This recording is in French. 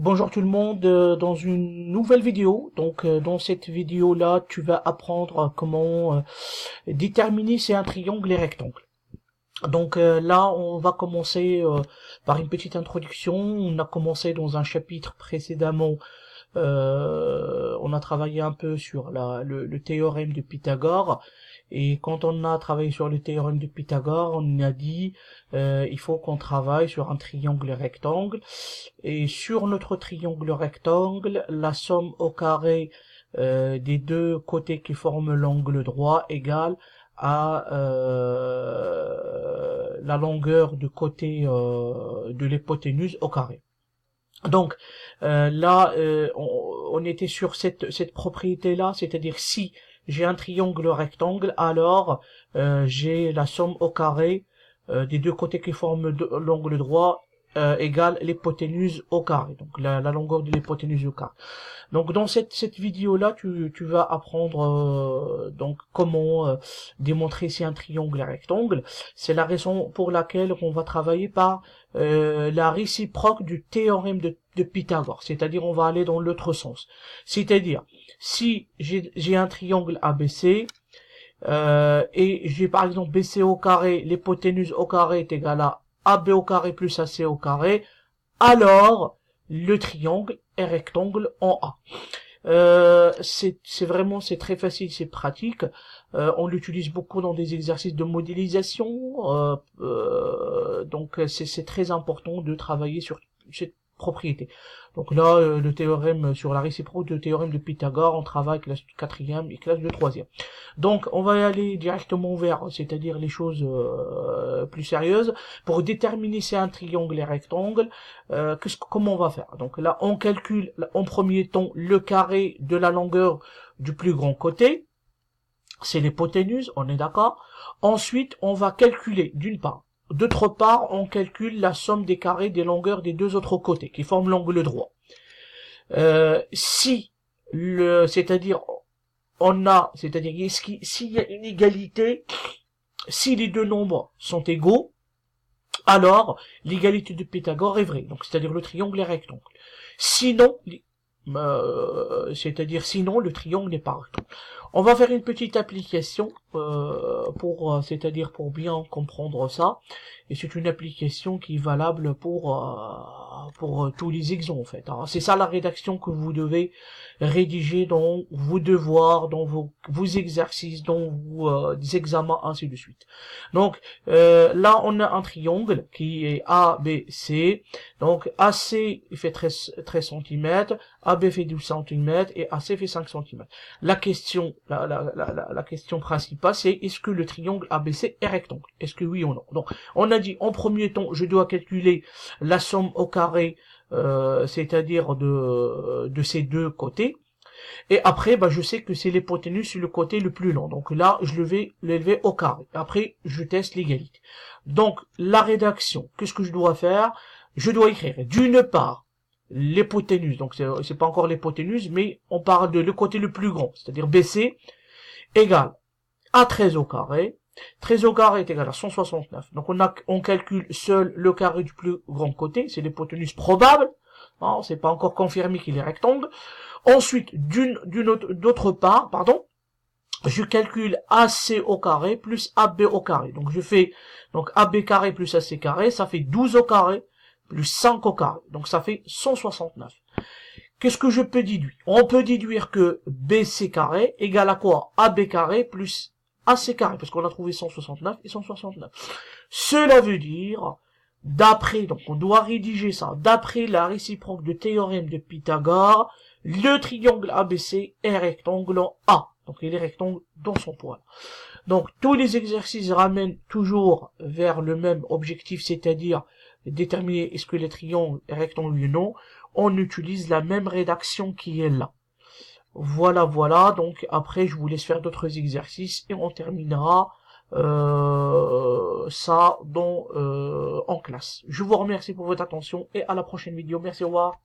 Bonjour tout le monde, dans une nouvelle vidéo. Dans cette vidéo là, tu vas apprendre comment déterminer si un triangle est rectangle. Là, on va commencer par une petite introduction. On a commencé dans un chapitre précédemment. On a travaillé un peu sur le théorème de Pythagore. Et quand on a travaillé sur le théorème de Pythagore, on a dit il faut qu'on travaille sur un triangle rectangle. Et sur notre triangle rectangle, la somme au carré des deux côtés qui forment l'angle droit égale à la longueur du côté de l'hypoténuse au carré. On était sur cette propriété-là, c'est-à-dire si j'ai un triangle rectangle, alors j'ai la somme au carré des deux côtés qui forment l'angle droit égale l'hypoténuse au carré, donc la longueur de l'hypoténuse au carré. Donc dans cette vidéo-là, tu vas apprendre comment démontrer si un triangle est rectangle. C'est la raison pour laquelle on va travailler par la réciproque du théorème de Pythagore, c'est-à-dire on va aller dans l'autre sens. C'est-à-dire, si j'ai un triangle ABC, et j'ai par exemple BC au carré, l'hypoténuse au carré est égale à AB au carré plus AC au carré, alors le triangle est rectangle en A. C'est très facile, c'est pratique. On l'utilise beaucoup dans des exercices de modélisation. C'est très important de travailler sur cette propriété. Donc là, le théorème sur la réciproque du théorème de Pythagore, on travaille classe 4e et classe de 3e. Donc on va y aller directement vers, c'est-à-dire les choses plus sérieuses. Pour déterminer si un triangle est rectangle, comment on va faire? Donc là, on calcule en premier temps le carré de la longueur du plus grand côté. C'est l'hypoténuse, on est d'accord. Ensuite, on va calculer d'une part. D'autre part, on calcule la somme des carrés des longueurs des deux autres côtés, qui forment l'angle droit. C'est-à-dire, s'il y a une égalité, si les deux nombres sont égaux, alors l'égalité de Pythagore est vraie. Donc, c'est-à-dire le triangle est rectangle. Sinon, sinon le triangle n'est pas rectangle. On va faire une petite application c'est-à-dire pour bien comprendre ça. Et c'est une application qui est valable pour tous les exemples en fait. Hein. C'est ça la rédaction que vous devez rédiger dans vos devoirs, dans vos exercices, dans vos examens, ainsi de suite. Donc là on a un triangle qui est ABC. Donc AC fait 13 cm, AB fait 12 cm et AC fait 5 cm. La question principale, c'est est-ce que le triangle ABC est rectangle? Est-ce que oui ou non? Donc, on a dit en premier temps, je dois calculer la somme au carré, c'est-à-dire de ces deux côtés. Et après, je sais que c'est l'hypoténuse sur le côté le plus long. Donc là, je vais l'élever au carré. Après, je teste l'égalité. Donc, la rédaction, qu'est-ce que je dois faire? Je dois écrire d'une part l'hypoténuse. Donc, c'est pas encore l'hypoténuse, mais on parle de le côté le plus grand, c'est-à-dire BC, égale à 13 au carré. 13 au carré est égal à 169. Donc on calcule seul le carré du plus grand côté, c'est l'hypoténuse probable. Non, c'est pas encore confirmé qu'il est rectangle. Ensuite, d'autre part, je calcule AC au carré plus AB au carré. Donc je fais AB carré plus AC carré, ça fait 12 au carré plus 5 au carré. Donc ça fait 169. Qu'est-ce que je peux déduire? On peut déduire que BC carré égale à quoi? AB carré plus AC carré, parce qu'on a trouvé 169 et 169. Cela veut dire, donc on doit rédiger ça, d'après la réciproque du théorème de Pythagore, le triangle ABC est rectangle en A. Donc il est rectangle dans son poil. Donc tous les exercices ramènent toujours vers le même objectif, c'est-à-dire déterminer est-ce que le triangle est rectangle ou non. On utilise la même rédaction qui est là. Voilà. Donc après, je vous laisse faire d'autres exercices et on terminera ça en classe. Je vous remercie pour votre attention et à la prochaine vidéo. Merci, au revoir.